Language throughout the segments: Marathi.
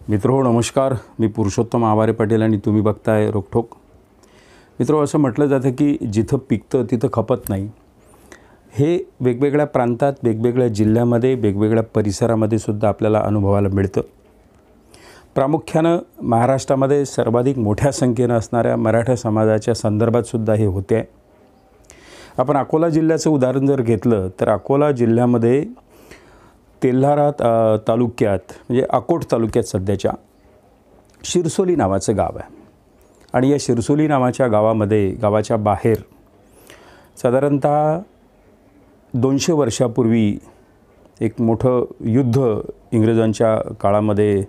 मित्रो नमस्कार, मी पुरुषोत्तम आवारे पाटील आणि तुम्ही बघताय रोकठोक. मित्रो, असं म्हटलं जातं की जिथं पिकतं तिथं खपत नाही. हे वेगवेगळ्या प्रांतात, वेगवेगळ्या जिल्ह्यामध्ये, वेगवेगळ्या परिसरामध्ये सुद्धा आपल्याला अनुभवायला मिळतं. प्रामुख्यानं महाराष्ट्रामध्ये सर्वाधिक मोठ्या संख्येनं असणाऱ्या मराठा समाजाच्या संदर्भात सुद्धा हे होते आहे. आपण अकोला जिल्ह्याचं उदाहरण जर घेतलं तर अकोला जिल्ह्यामध्ये तेल्हारा तालुक्यात म्हणजे अकोट तालुक्यात सध्याच्या शिरसोली नावाचं गाव आहे. आणि या शिरसोली नावाच्या गावामध्ये, गावाच्या बाहेर साधारणतः 200 वर्षापूर्वी एक मोठं युद्ध इंग्रजांच्या काळामध्ये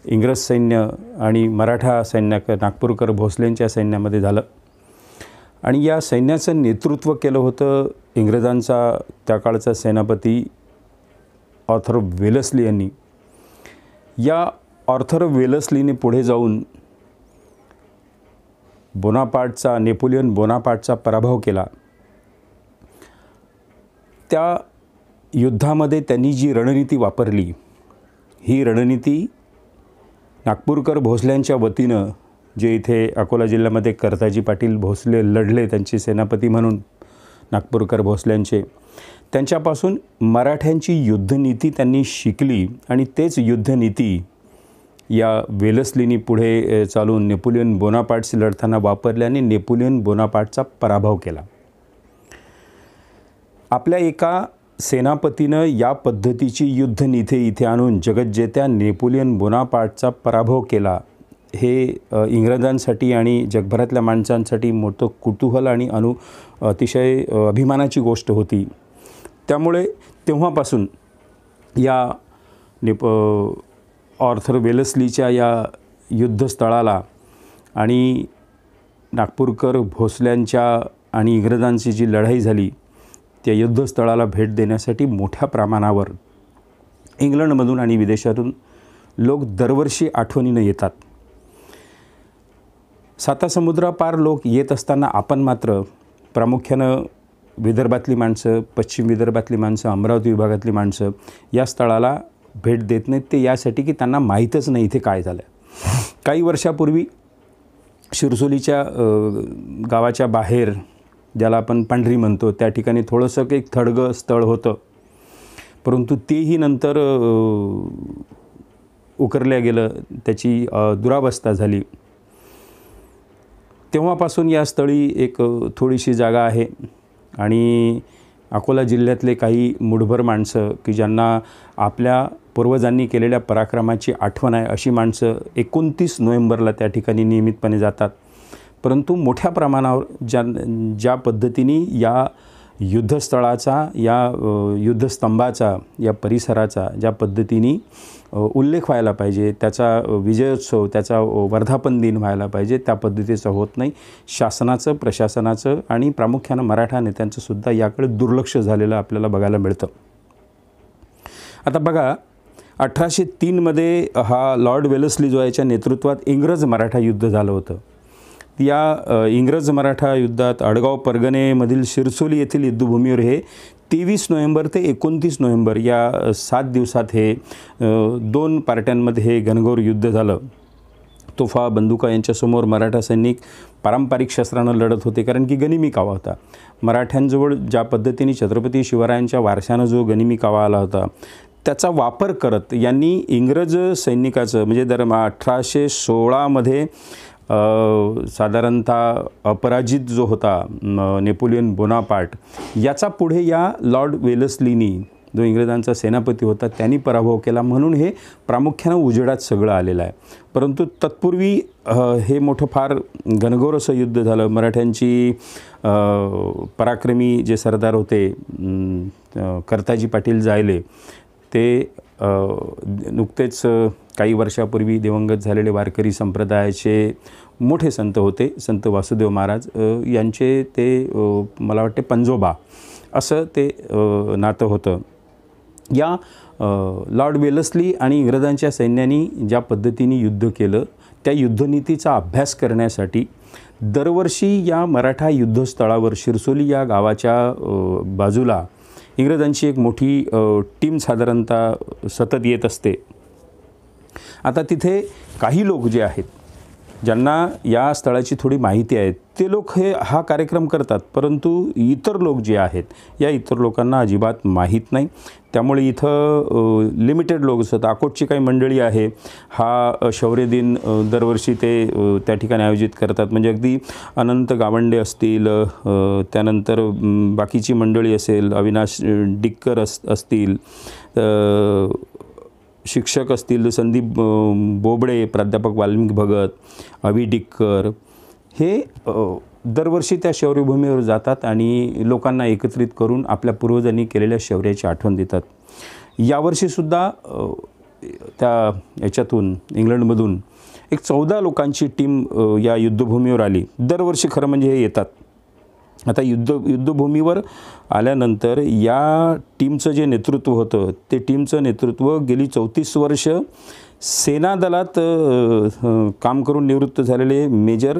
इंग्रज सैन्य आणि मराठा सैन्य नागपूरकर भोसलेंच्या सैन्यामध्ये झालं. आणि या सैन्याचं नेतृत्व केलं होतं इंग्रजांचा त्या काळचा सेनापती ऑर्थर वेलस्ली यांनी. या ऑर्थर वेलस्लीने पुढे जाऊन नेपोलियन बोनापार्टचा पराभव केला. त्या युद्धामध्ये त्यांनी जी रणनीती वापरली, ही रणनीती नागपूरकर भोसल्यांच्या वतीनं, जे इथे अकोला जिल्ह्यामध्ये कर्ताजी पाटील भोसले लढले त्यांचे सेनापती म्हणून नागपूरकर भोसल्यांचे, त्यांच्यापासून मराठ्यांची युद्धनीती त्यांनी शिकली. आणि तेच युद्धनीती या वेलस्लीनी पुढे चालून नेपोलियन बोनापार्टशी लढताना वापरल्याने नेपोलियन बोनापार्टचा पराभव केला. आपल्या एका सेनापतीनं या पद्धतीची युद्धनीती इथे आणून जगज्जेत्या नेपोलियन बोनापार्टचा पराभव केला. हे इंग्रजांसाठी आणि जगभरातल्या माणसांसाठी मोठं कुतूहल आणि अतिशय अभिमानाची गोष्ट होती. त्यामुळे तेव्हापासून या ऑर्थर वेलस्लीच्या या युद्धस्थळाला आणि नागपूरकर भोसल्यांच्या आणि इंग्रजांची जी लढाई झाली त्या युद्धस्थळाला भेट देण्यासाठी मोठ्या प्रमाणावर इंग्लंडमधून आणि विदेशातून लोक दरवर्षी आठवणीनं येतात. सातासमुद्रापार लोक येत असताना आपण मात्र प्रामुख्यानं विदर्भातली माणसं, पश्चिम विदर्भातली माणसं, अमरावती विभागातली माणसं या स्थळाला भेट देत नाहीत. ते यासाठी की त्यांना माहीतच नाही इथे काय झालं. काही वर्षापूर्वी शिरसोलीच्या गावाच्या बाहेर, ज्याला आपण पांढरी म्हणतो, त्या ठिकाणी थोडंसं एक थडगं स्थळ होतं, परंतु तेही नंतर उकरल्या गेलं, त्याची दुरावस्था झाली. तेव्हापासून या स्थळी एक थोडीशी जागा आहे. आणि अकोला जिल्ह्यातले काही मुठभर माणसं की ज्यांना आपल्या पूर्वजांनी केलेल्या पराक्रमाची आठवण आहे, अशी माणसं 29 नोव्हेंबरला त्या ठिकाणी नियमितपणे जातात. परंतु मोठ्या प्रमाणावर ज्या पद्धतीने या युद्धस्थळाचा, या युद्धस्तंभाचा, या परिसराचा ज्या पद्धतीने उल्लेख व्हायला पाहिजे, त्याचा विजयोत्सव, त्याचा वर्धापन दिन व्हायला पाहिजे, त्या पद्धतीचं होत नाही. शासनाचं, प्रशासनाचं आणि प्रामुख्यानं मराठा नेत्यांचं सुद्धा याकडे दुर्लक्ष झालेलं आपल्याला बघायला मिळतं. आता बघा, 1803मध्ये हा लॉर्ड वेलस्ली जो आहे, याच्या नेतृत्वात इंग्रज मराठा युद्ध झालं होतं. या इंग्रज मराठा युद्धात आडगाव परगणेमधील शिरसोली येथील युद्धभूमीवर हे 23 नोव्हेंबर ते 29 नोव्हेंबर या 7 दिवसात हे 2 पार्ट्यांमध्ये हे घनघोर युद्ध झालं. तोफा, बंदुका यांच्यासमोर मराठा सैनिक पारंपरिक शस्त्रानं लढत होते, कारण की गनिमी कावा होता. मराठ्यांजवळ ज्या पद्धतीने छत्रपती शिवरायांच्या वारशानं जो गनिमी कावा आला होता, त्याचा वापर करत यांनी इंग्रज सैनिकाचं म्हणजे 1816मध्ये साधारणतः अपराजित जो होता नेपोलियन बोनापार्ट, याचा पुढे या लॉर्ड वेलस्लीनी, जो इंग्रजांचा सेनापती होता, त्यांनी पराभव केला. म्हणून हे प्रामुख्यानं उजेडात सगळं आलेलं आहे. परंतु तत्पूर्वी हे मोठं फार घनघोर असं युद्ध झालं. मराठ्यांची पराक्रमी जे सरदार होते कर्ताजी पाटील जायले, ते नुकतेच काही वर्षापूर्वी दिवंगत झालेले वारकरी संप्रदायाचे मोठे संत होते, संत वासुदेव महाराज यांचे ते मला वाटते पंजोबा असं ते नातं होतं. या लॉर्ड वेलस्ली आणि इंग्रजांच्या सैन्याने ज्या पद्धतीने युद्ध केलं, त्या युद्धनीतीचा अभ्यास करण्यासाठी दरवर्षी या मराठा युद्धस्थळावर शिरसोली या गावाच्या बाजूला इंग्रजांची एक मोठी टीम साधारणतः सतत येत असते. आता तिथे काही लोक जे आहेत, ज्यांना या स्थळाची थोडी माहिती आहे, ते लोक हा कार्यक्रम करतात, परंतु इतर लोक जे आहेत, या इतर लोकांना अजिबात माहीत नाही. त्यामुळे इथं लिमिटेड लोक असतात. अकोटची काही मंडळी आहे, हा शौर्य दिन दरवर्षी ते त्या ठिकाणी आयोजित करतात. म्हणजे अगदी अनंत गावंडे असतील, त्यानंतर बाकीची मंडळी असेल, अविनाश डिक्कर असतील, शिक्षक असतील, संदीप बोबडे, प्राध्यापक वाल्मिक भगत, अवी डिक्कर, हे दरवर्षी त्या शौर्यभूमीवर जातात आणि लोकांना एकत्रित करून आपल्या पूर्वजांनी केलेल्या शौर्याची आठवण देतात. यावर्षीसुद्धा त्या याच्यातून इंग्लंडमधून एक 14 लोकांची टीम या युद्धभूमीवर आली. दरवर्षी खरं म्हणजे हे येतात. आता युद्धभूमीवर आल्यानंतर या टीमचं जे नेतृत्व होतं, ते टीमचं नेतृत्व गेली 34 वर्ष सेनादलात काम करून निवृत्त झालेले मेजर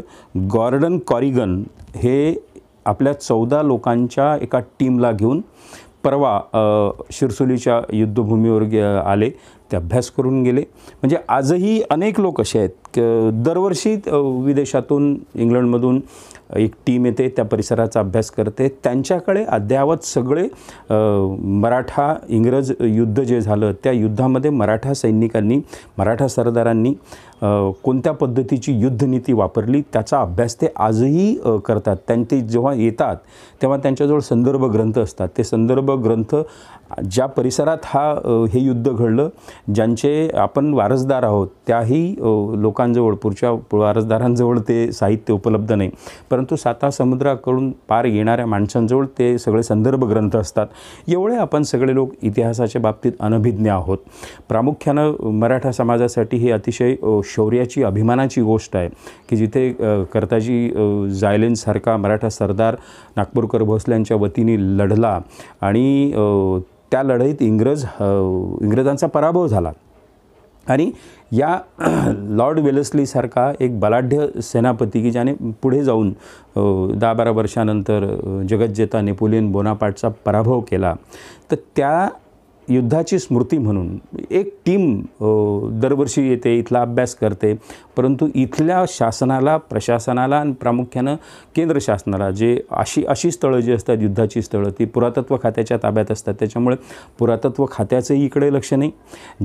गॉर्डन कॉरिगन हे आपल्या 14 लोकांच्या एका टीमला घेऊन परवा शिरसोलीच्या युद्धभूमीवर आले. ते अभ्यास करून गेले. म्हणजे आजही अनेक लोक असे आहेत की दरवर्षी विदेशातून, इंग्लंडमधून एक टीम येते, त्या परिसराचा अभ्यास करते. त्यांच्याकडे अद्ययावत सगळे मराठा इंग्रज युद्ध जे झालं, त्या युद्धामध्ये मराठा सैनिकांनी, मराठा सरदारांनी कोणत्या पद्धतीची युद्धनीती वापरली, त्याचा अभ्यास ते आजही करतात. ते जेव्हा येतात तेव्हा त्यांच्याजवळ संदर्भ ग्रंथ असतात. ते संदर्भ ग्रंथ ज्या परिसरात हे युद्ध घडलं, ज्यांचे आपण वारसदार आहोत, त्याही लोकांजवळ, पुढच्या वारसदारांजवळ ते साहित्य उपलब्ध नाही, परंतु 7 समुद्राकडून पार येणाऱ्या माणसांजवळ ते सगळे संदर्भ ग्रंथ असतात. एवढे आपण सगळे लोक इतिहासाच्या बाबतीत अनभिज्ञ आहोत. प्रामुख्यानं मराठा समाजासाठी ही अतिशय शौर्याची, अभिमानाची गोष्ट आहे की जिथे कर्ताजी जायलेंसारखा मराठा सरदार नागपूरकर भोसल्यांच्या वतीने लढला आणि त्या लढाईत इंग्रजांचा पराभव झाला. आणि या लॉर्ड वेलेस्लीसारखा एक बलाढ्य सेनापती की ज्याने पुढे जाऊन 10-12 वर्षानंतर जगज्जेता नेपोलियन बोनापार्टचा पराभव केला, तर त्या युद्धाची स्मृती म्हणून एक टीम दरवर्षी येते, इथला अभ्यास करते. परंतु इथल्या शासनाला, प्रशासनाला आणि प्रामुख्यानं केंद्र शासनाला जे अशी स्थळं जी असतात, युद्धाची स्थळं, ती पुरातत्व खात्याच्या ताब्यात असतात. त्याच्यामुळे पुरातत्व खात्याचंही इकडे लक्ष नाही.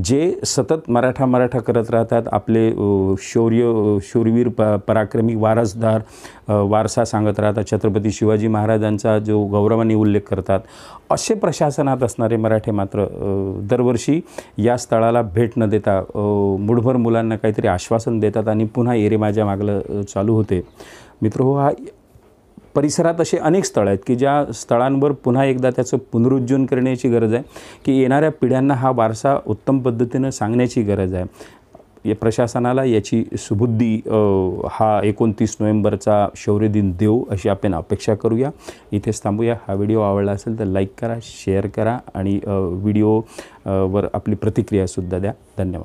जे सतत मराठा करत राहतात, आपले शूरवीर पराक्रमी वारसदार वारसा सांगत राहतात, छत्रपती शिवाजी महाराजांचा जो गौरवाने उल्लेख करतात, असे प्रशासनात असणारे मराठे मात्र दरवर्षी या स्थळाला भेट न देता मुठभर मुलांना काहीतरी आश्वासन देतात आणि पुन्हा एरे माझ्या मागलं चालू होते. मित्रहो, हा परिसरात असे अनेक स्थळं आहेत की ज्या स्थळांवर पुन्हा एकदा त्याचं पुनरुज्जीवन करण्याची गरज आहे, की येणाऱ्या पिढ्यांना हा वारसा उत्तम पद्धतीनं सांगण्याची गरज आहे. या प्रशासनाला याची सुबुद्धी हा 29 नोव्हेंबरचा शौर्य दिन देऊ, अशी आपण अपेक्षा करूया. इथेच थांबूया. हा व्हिडिओ आवडला असेल तर लाईक करा, शेअर करा आणि व्हिडिओवर आपली प्रतिक्रियासुद्धा द्या. धन्यवाद.